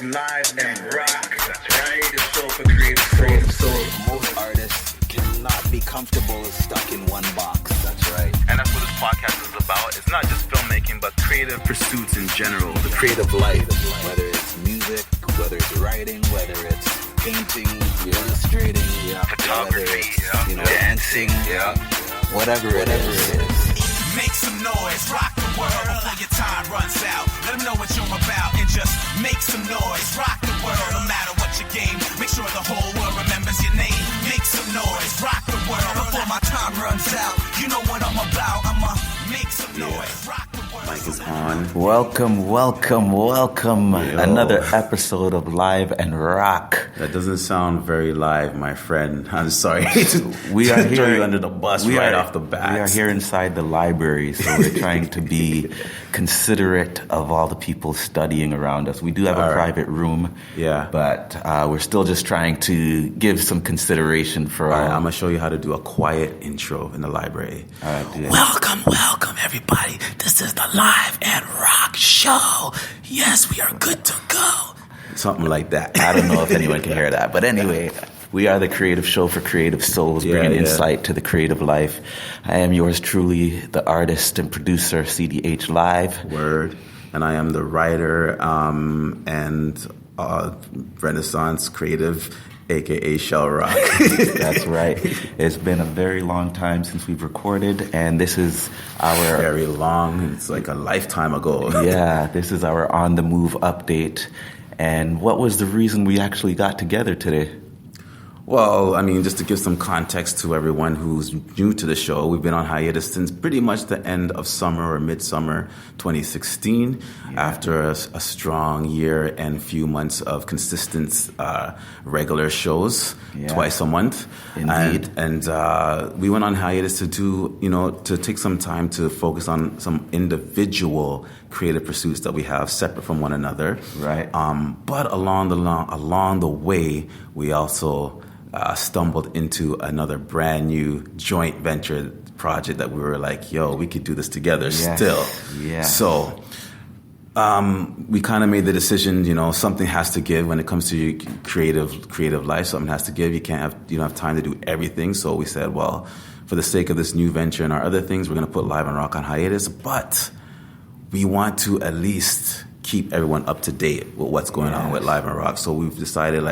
Live and rock. That's right. The show for creative soul. Most artists cannot be comfortable stuck in one box. That's right. And that's what this podcast is about. It's not just filmmaking, but creative pursuits in general. The creative life, whether it's music, whether it's writing, whether it's painting, illustrating, photography, dancing, whatever it is. Make some noise, rock the world before your time runs out. Let them know what you're about and just make some noise, rock the world no matter what your game. Make sure the whole world remembers your name. Make some noise, rock the world before my time runs out. You know what I'm about, I'ma make some noise, rock the world. Mic is on. Welcome. Yo. Another episode of Live and Rock. That doesn't sound very live, my friend. I'm sorry. We are here. Throw you under the bus off the bat. We are here inside the library, so we're trying to be considerate of all the people studying around us. We do have a private room, but we're still just trying to give some consideration for all. All right, I'm going to show you how to do a quiet intro in the library. All right, do that. Welcome everybody. This is the Live and Rock Show. Yes, we are good to go. Something like that. I don't know if anyone can hear that, but anyway, we are the creative show for creative souls, bringing insight to the creative life. I am yours truly, the artist and producer, CDH Live. Word. And I am the writer and Renaissance creative, a.k.a. Shell Rock. That's right. It's been a very long time since we've recorded, and this is our... Very long. It's like a lifetime ago. This is our On the Move update. And what was the reason we actually got together today? Well, I mean, just to give some context to everyone who's new to the show, we've been on hiatus since pretty much the end of summer or midsummer 2016, after a strong year and few months of consistent regular shows, twice a month. Indeed. And we went on hiatus to to take some time to focus on some individual creative pursuits that we have separate from one another. Right. But along the way, we also stumbled into another brand new joint venture project that we were like, yo, we could do this together still. Yeah. So we kind of made the decision, something has to give when it comes to your creative life. Something has to give. You don't have time to do everything. So we said, well, for the sake of this new venture and our other things, we're going to put Live and Rock on hiatus. But we want to at least keep everyone up to date with what's going on with Live and Rock. So we've decided,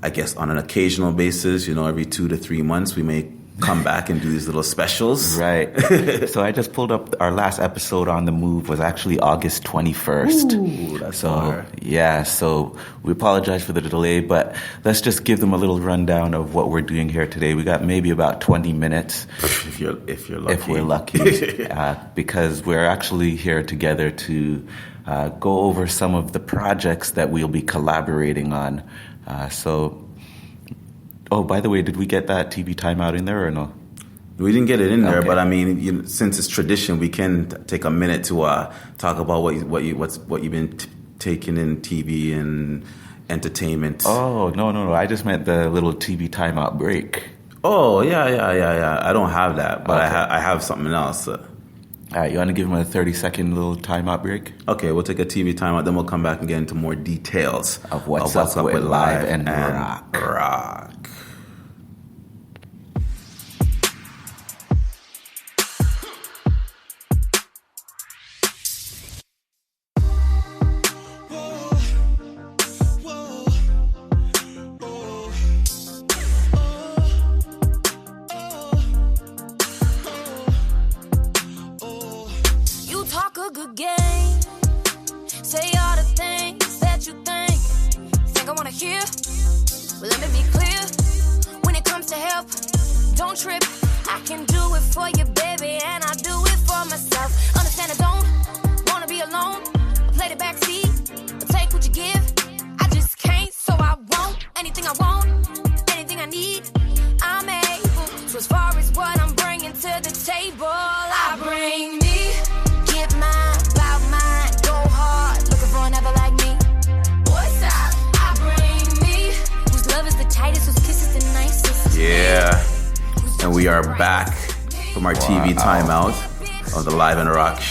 I guess on an occasional basis, every 2 to 3 months, we may come back and do these little specials. Right. So I just pulled up our last episode on the move was actually August 21st. Ooh, that's hard. So we apologize for the delay, but let's just give them a little rundown of what we're doing here today. We got maybe about 20 minutes. If you're lucky. If we're lucky. Because we're actually here together to go over some of the projects that we'll be collaborating on. By the way, did we get that TV timeout in there or no? We didn't get it in there, but I mean, since it's tradition, we can take a minute to talk about what you've been taking in TV and entertainment. Oh, no. I just meant the little TV timeout break. Oh, yeah. I don't have that, but okay. I have something else. All right, you want to give them a 30-second little timeout break? Okay, we'll take a TV timeout, then we'll come back and get into more details of what's up with Live and Rock. We are back from our TV timeout of the Live and Rock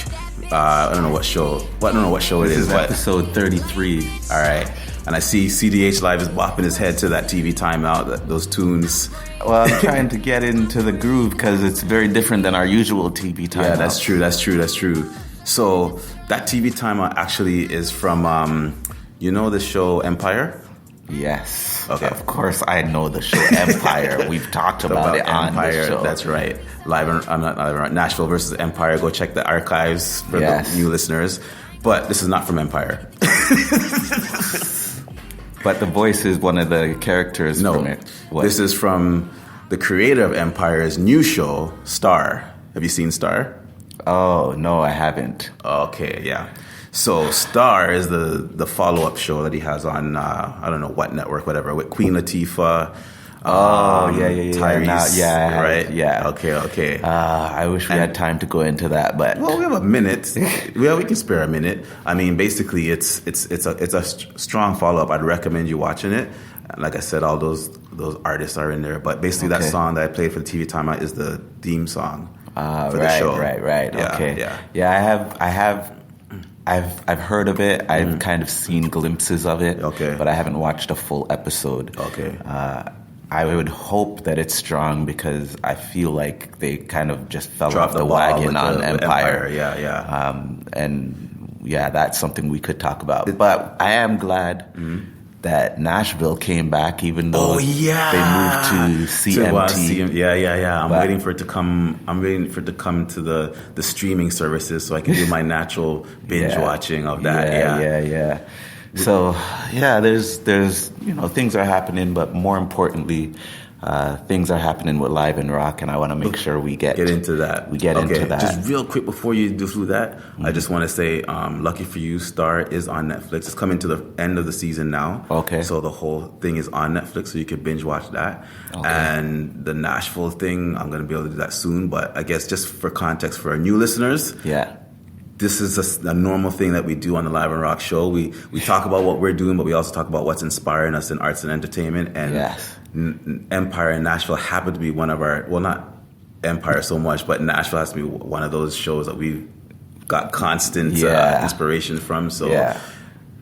I don't know what show. I don't know what show This it is is. But episode 33. all right. And I see CDH Live is bopping his head to that TV timeout, those tunes. Well, I'm trying to get into the groove because it's very different than our usual TV timeout. Yeah, that's true. So that TV timeout actually is from, you know the show Empire? Yes. Okay. Of course I know the show Empire. We've talked about it on Empire. the show. That's right. Nashville versus Empire. Go check the archives for the new listeners. But this is not from Empire. But the voice is one of the characters from it. This is from the creator of Empire's new show, Star. Have you seen Star? Oh, no, I haven't. Okay, yeah. So Star is the follow-up show that he has on, I don't know what network, whatever, with Queen Latifah. Tyrese, right? Yeah. Okay. I wish we had time to go into that, but well, we have a minute. We can spare a minute. I mean, basically, it's a strong follow up. I'd recommend you watching it. Like I said, all those artists are in there, but basically, that song that I played for the TV timeout is the theme song for the show. Right. Yeah, okay. Yeah. I've heard of it. I've kind of seen glimpses of it. Okay. But I haven't watched a full episode. Okay. I would hope that it's strong because I feel like they kind of just fell Dropped off the ball wagon on with Empire. Yeah. And that's something we could talk about. But I am glad that Nashville came back, even though they moved to CMT. I'm waiting for it to come. I'm waiting for it to come to the streaming services so I can do my natural binge watching of that. Yeah. So there's things are happening, but more importantly, things are happening with Live and Rock, and I want to make sure we get into that. Into that. Just real quick before you do through that, I just want to say, lucky for you, Star is on Netflix. It's coming to the end of the season now. Okay. So the whole thing is on Netflix, so you can binge watch that. Okay. And the Nashville thing, I'm going to be able to do that soon. But I guess just for context for our new listeners, this is a normal thing that we do on the Live and Rock show. We talk about what we're doing, but we also talk about what's inspiring us in arts and entertainment. And Empire and Nashville happen to be one of our, well, not Empire so much, but Nashville has to be one of those shows that we've got constant inspiration from. So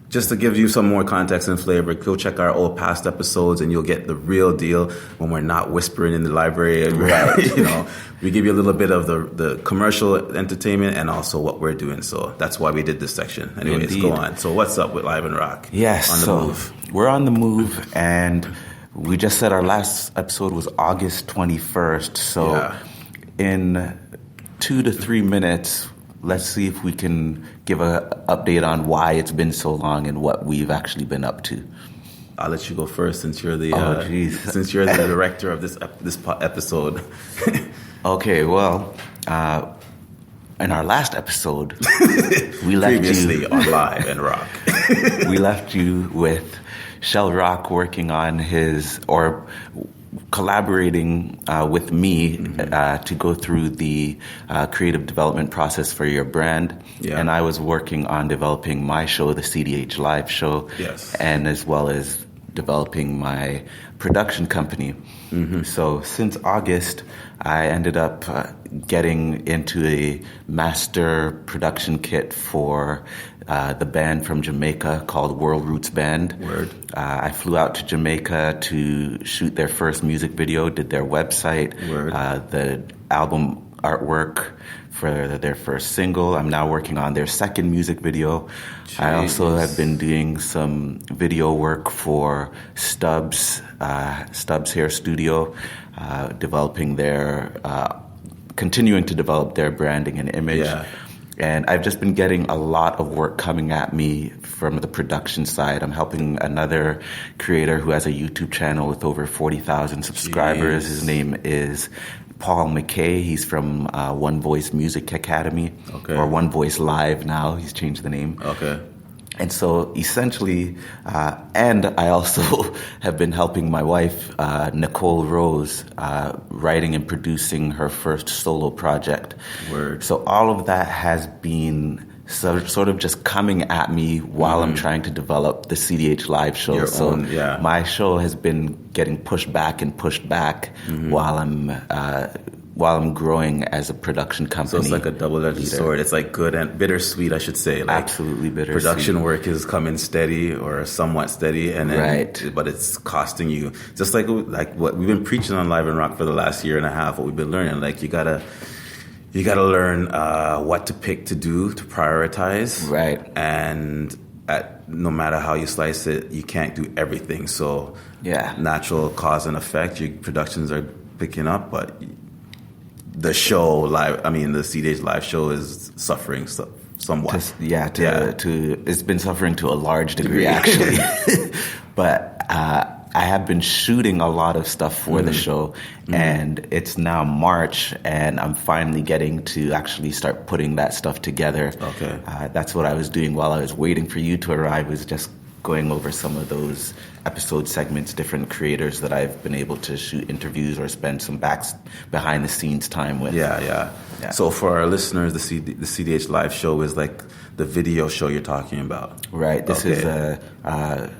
just to give you some more context and flavor, go check our old past episodes and you'll get the real deal when we're not whispering in the library. Right. We give you a little bit of the commercial entertainment and also what we're doing. So that's why we did this section. Anyways, Indeed. Go on. So what's up with Live and Rock? Yes. On the move. We're on the move, and we just said our last episode was August 21st. So in 2 to 3 minutes, let's see if we can give an update on why it's been so long and what we've actually been up to. I'll let you go first since you're the director of this episode. Okay, well, in our last episode, we left previously on Live and Rock. We left you with Shell Rock working on collaborating with me to go through the creative development process for your brand. Yeah. And I was working on developing my show, the CDH Live show, and as well as developing my production company. Mm-hmm. So since August, I ended up getting into a master production kit for the band from Jamaica called World Roots Band. Word. I flew out to Jamaica to shoot their first music video, did their website, the album artwork for their first single. I'm now working on their second music video. Jeez. I also have been doing some video work for Stubbs Hair Studio, continuing to develop their branding and image. Yeah. And I've just been getting a lot of work coming at me from the production side. I'm helping another creator who has a YouTube channel with over 40,000 subscribers. Jeez. His name is Paul McKay. He's from One Voice Music Academy, or One Voice Live now. He's changed the name. Okay. And so essentially, and I also have been helping my wife, Nicole Rose, writing and producing her first solo project. Word. So all of that has been sort of just coming at me while I'm trying to develop the CDH Live show. My show has been getting pushed back while I'm growing as a production company. So it's like a double-edged sword. It's like good and bittersweet, I should say. Like absolutely bittersweet. Production work is coming steady or somewhat steady, and then, but it's costing you. Just like what we've been preaching on Live and Rock for the last year and a half. What we've been learning, like you gotta learn what to pick to do, to prioritize, right? And no matter how you slice it, you can't do everything. So natural cause and effect. Your productions are picking up, but the show live, the CDH live show is suffering somewhat. It's been suffering to a large degree actually. But I have been shooting a lot of stuff for the show, and it's now March, and I'm finally getting to actually start putting that stuff together. Okay. That's what I was doing while I was waiting for you to arrive, was just going over some of those episode segments, different creators that I've been able to shoot interviews or spend some behind the scenes time with. Yeah. So for our listeners, the CDH live show is like the video show you're talking about. Right. This is a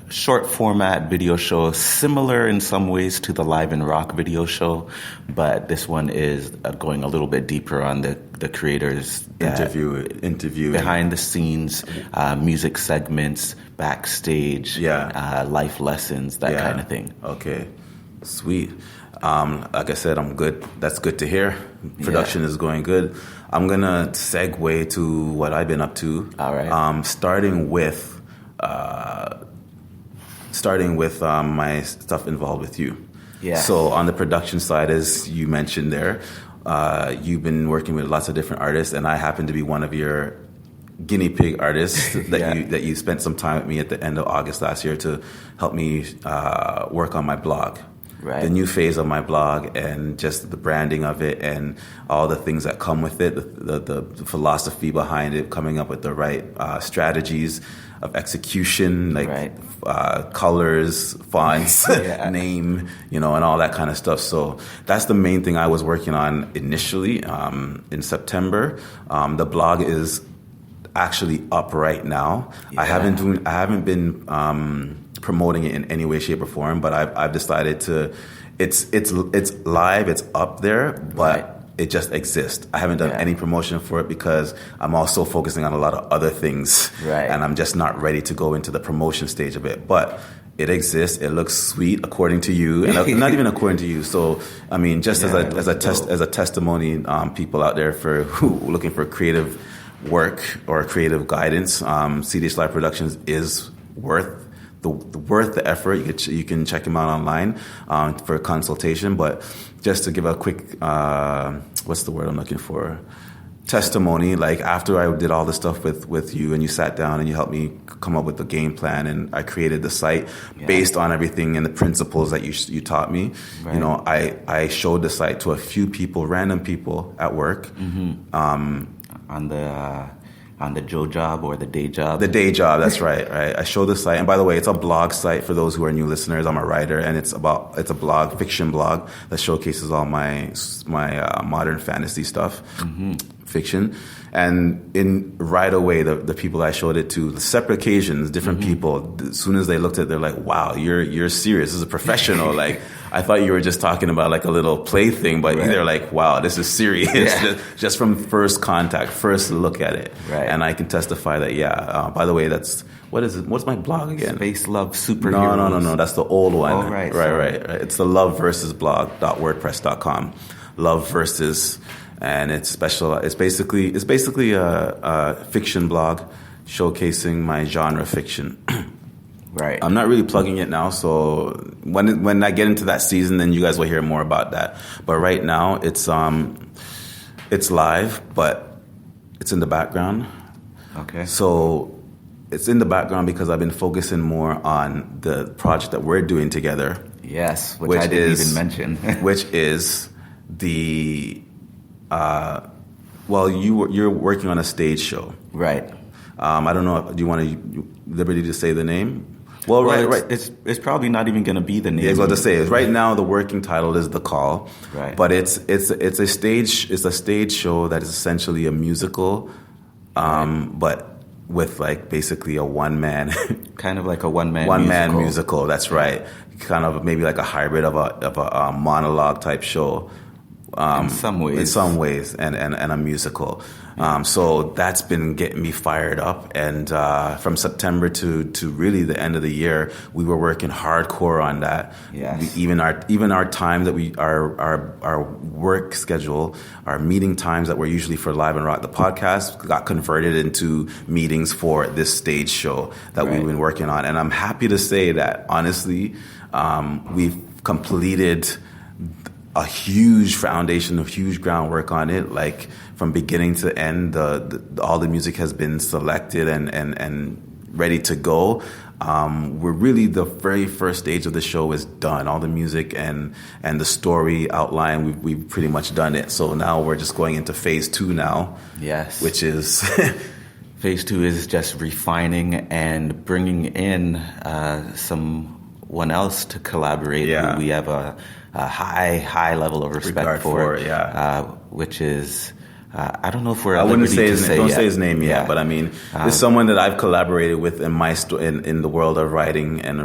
short format video show, similar in some ways to the Live and Rock video show, but this one is going a little bit deeper on the creators. Interview. Behind the scenes, music segments, backstage, life lessons, that kind of thing. Okay. Sweet. Like I said, I'm good. That's good to hear. Production is going good. I'm going to segue to what I've been up to. All right. Starting with my stuff involved with you. Yeah. So on the production side, as you mentioned there, you've been working with lots of different artists, and I happen to be one of your guinea pig artists that you spent some time with me at the end of August last year to help me work on my blog. Right. The new phase of my blog, and just the branding of it and all the things that come with it, the philosophy behind it, coming up with the right strategies of execution, like colors, fonts, name, and all that kind of stuff. So that's the main thing I was working on initially in September. The blog is actually up right now. I haven't been promoting it in any way, shape, or form, but I've decided to. It's live. It's up there, but it just exists. I haven't done any promotion for it because I'm also focusing on a lot of other things, and I'm just not ready to go into the promotion stage of it. But it exists. It looks sweet, according to you, and not even according to you. So, just as a testimony, people out there who looking for creative work or creative guidance, CDH Live Productions is worth the effort. You can check him out online for a consultation. But just to give a quick, what's the word I'm looking for? Testimony. Like after I did all the stuff with you, and you sat down and you helped me come up with the game plan, and I created the site based on everything and the principles that you taught me. Right. I showed the site to a few people, random people at work. On the Joe job or the day job? The day job, that's right. I show the site. And by the way, it's a blog site for those who are new listeners. I'm a writer, and it's a blog, fiction blog, that showcases all my modern fantasy stuff, fiction. And right away, the people I showed it to, separate occasions, different people, as soon as they looked at it, they're like, wow, you're serious. This is a professional. Like, I thought you were just talking about like a little play thing, but they're like, wow, this is serious. Just from first contact, first look at it. Right. And I can testify that, by the way, what is it? What's my blog again? Space Love Superheroes. No. That's the old one. Oh, right. It's the loveversusblog.wordpress.com. Love Versus. And it's special. It's basically a fiction blog showcasing my genre fiction. Right. I'm not really plugging it now, so when I get into that season, then you guys will hear more about that. But right now, it's live, but it's in the background. Okay. So it's in the background because I've been focusing more on the project that we're doing together. Yes, which I didn't even mention. Which is the you're working on a stage show, right? I don't know. Do you want liberty to say the name? Well, right. It's probably not even going to be the name. Yeah, I was about to say, right now the working title is The Call, right? But it's a stage show that is essentially a musical, but with like basically a one man, kind of like a one man musical. That's right. Kind of maybe like a hybrid of a monologue type show, In some ways, and a musical. So that's been getting me fired up. And from September to really the end of the year, we were working hardcore on that. Yes. Even our time that our work schedule, our meeting times that were usually for Live and Rock the podcast, got converted into meetings for this stage show that we've been working on. And I'm happy to say that honestly, we've completed a huge foundation, a huge groundwork on it. Like from beginning to end, all the music has been selected and ready to go. We're really, the very first stage of the show is done. All the music and the story outline, we've pretty much done it. So now we're just going into phase 2 now. Yes. Which is phase 2 is just refining and bringing in someone else to collaborate. Yeah. Who we have a high level of respect for, which is I don't know if we're. I wouldn't say his name. Don't yet. Say his name yet, but I mean, it's someone that I've collaborated with in my in the world of writing and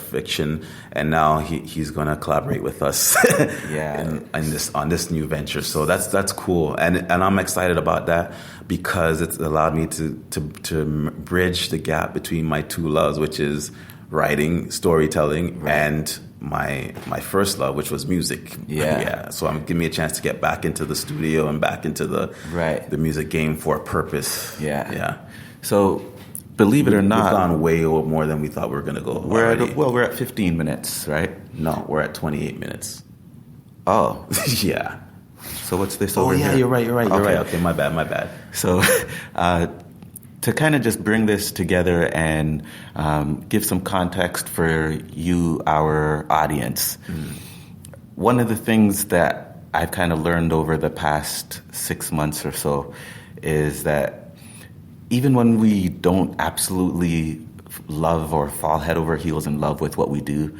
fiction, and now he's going to collaborate with us. on this new venture. So that's cool, and I'm excited about that because it's allowed me to bridge the gap between my two loves, which is writing, storytelling, and my first love, which was music. So I'm giving me a chance to get back into the studio and back into the music game for a purpose. So believe it or not, we've gone way more than we thought we were going to go. We're at 15 minutes, right? No, we're at 28 minutes. Oh. Yeah. So what's this over here? You're right. Okay, my bad. So to kind of just bring this together and give some context for you, our audience, one of the things that I've kind of learned over the past 6 months or so is that even when we don't absolutely love or fall head over heels in love with what we do,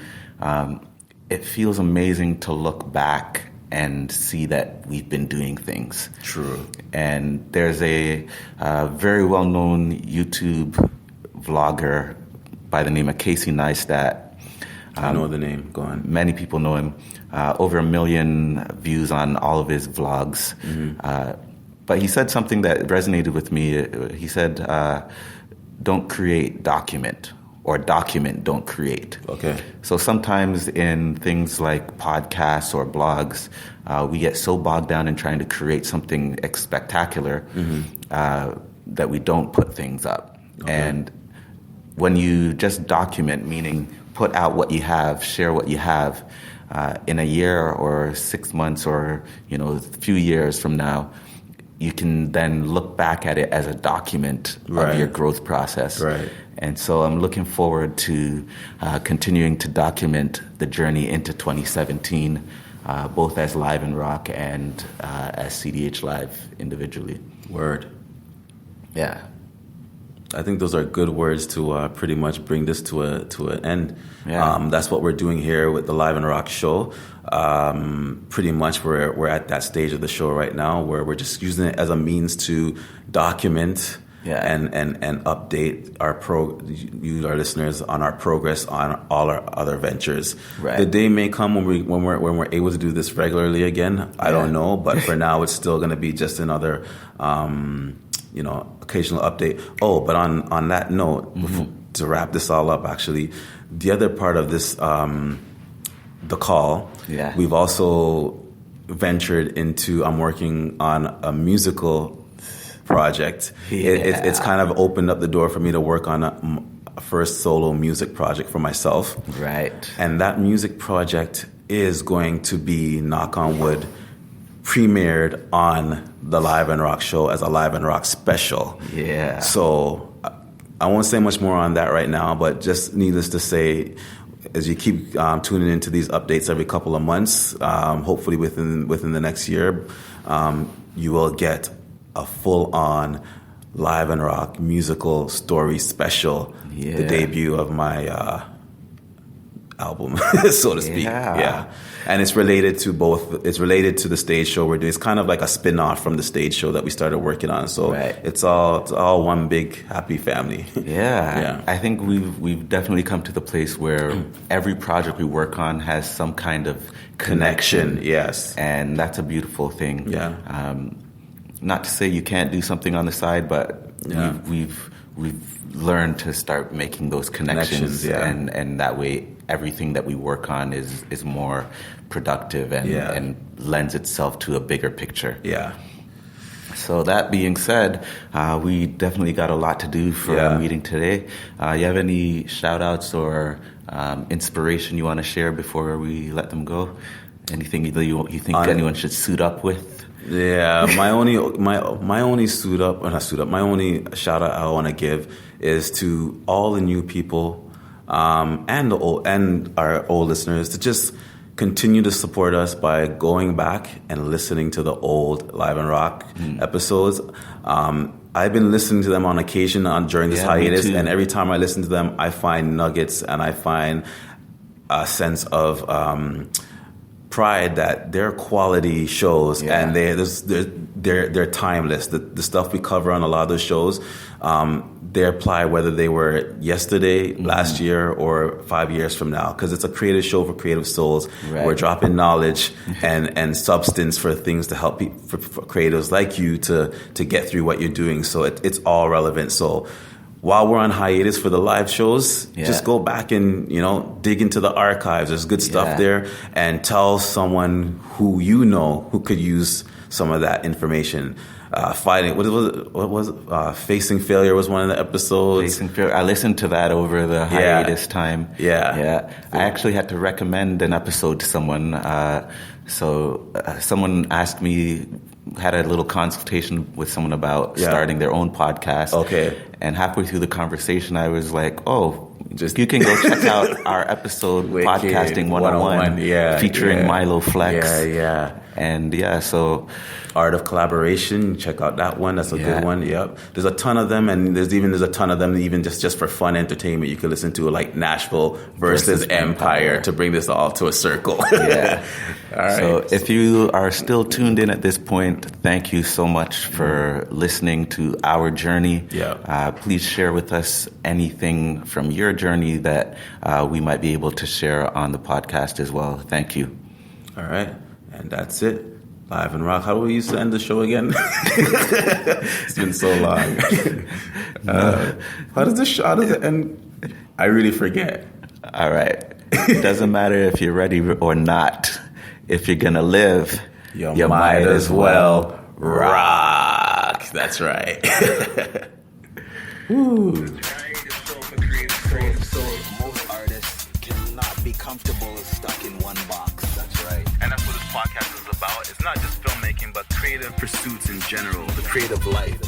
it feels amazing to look back and see that we've been doing things. True. And there's a very well-known YouTube vlogger by the name of Casey Neistat. I know the name. Go on. Many people know him. Over 1 million views on all of his vlogs. But he said something that resonated with me. He said, don't create, document. Or document, don't create. Okay. So sometimes in things like podcasts or blogs, we get so bogged down in trying to create something spectacular that we don't put things up. Okay. And when you just document, meaning put out what you have, share what you have, in a year or 6 months or a few years from now, you can then look back at it as a document of your growth process. Right. And so I'm looking forward to continuing to document the journey into 2017, both as Live and Rock and as CDH Live individually. Word. Yeah. I think those are good words to pretty much bring this to an end. Yeah. That's what we're doing here with the Live and Rock show. Pretty much we're at that stage of the show right now where we're just using it as a means to document and update our listeners on our progress on all our other ventures. Right. The day may come when we're able to do this regularly again. I don't know, but for now it's still going to be just another occasional update. Oh, but on that note, to wrap this all up, actually, the other part of this, the call, we've also ventured into. I'm working on a musical project. It's kind of opened up the door for me to work on a first solo music project for myself. Right. And that music project is going to be, knock on wood, premiered on the Live and Rock show as a Live and Rock special. Yeah. So I won't say much more on that right now, but just needless to say, as you keep tuning into these updates every couple of months, hopefully within the next year, you will get a full-on Live and Rock musical story special, the debut of my album, so to speak. Yeah. And it's related to the stage show we're doing. It's kind of like a spin-off from the stage show that we started working on. So it's all one big happy family. Yeah. I think we've definitely come to the place where every project we work on has some kind of connection. Yes. And that's a beautiful thing. Yeah. Not to say you can't do something on the side, but we've learned to start making those connections, and that way everything that we work on is more productive and lends itself to a bigger picture. Yeah. So that being said, we definitely got a lot to do for our meeting today. You have any shout-outs or inspiration you want to share before we let them go? Anything that you think anyone should suit up with? Yeah, my only shout out I want to give is to all the new people and our old listeners to just continue to support us by going back and listening to the old Live and Rock episodes. I've been listening to them on occasion during this hiatus, and every time I listen to them, I find nuggets and I find a sense of pride that they're quality shows and they're timeless. The stuff we cover on a lot of those shows, they apply whether they were yesterday, last year, or 5 years from now, because it's a creative show for creative souls. We're dropping knowledge and substance for things to help for creatives like you to get through what you're doing. So it's all relevant. So while we're on hiatus for the live shows, just go back and, dig into the archives. There's good stuff there, and tell someone who you know who could use some of that information. Facing Failure was one of the episodes. Facing Failure. I listened to that over the hiatus time. Yeah. I actually had to recommend an episode to someone. Someone asked me, had a little consultation with someone about starting their own podcast. Okay. And halfway through the conversation, I was like, you can go check out our episode, Podcasting 101, featuring Milo Flex. Yeah. And so Art of Collaboration, check out that one. That's a good one. Yep. There's a ton of them, and there's a ton of them even just for fun entertainment you can listen to, like Nashville versus Empire, to bring this all to a circle. All right. So if you are still tuned in at this point, thank you so much for listening to our journey. Please share with us anything from your journey that we might be able to share on the podcast as well. Thank you. All right. And that's it. Live and Rock. How do we used to end the show again? It's been so long. How does it end? I really forget. All right. It doesn't matter if you're ready or not. If you're going to live, you might as well rock. That's right. Woo. Most artists cannot be comfortable and stuck in one box. That's right. And that's what this podcast is about. It's not just filmmaking, but creative pursuits in general. The creative life.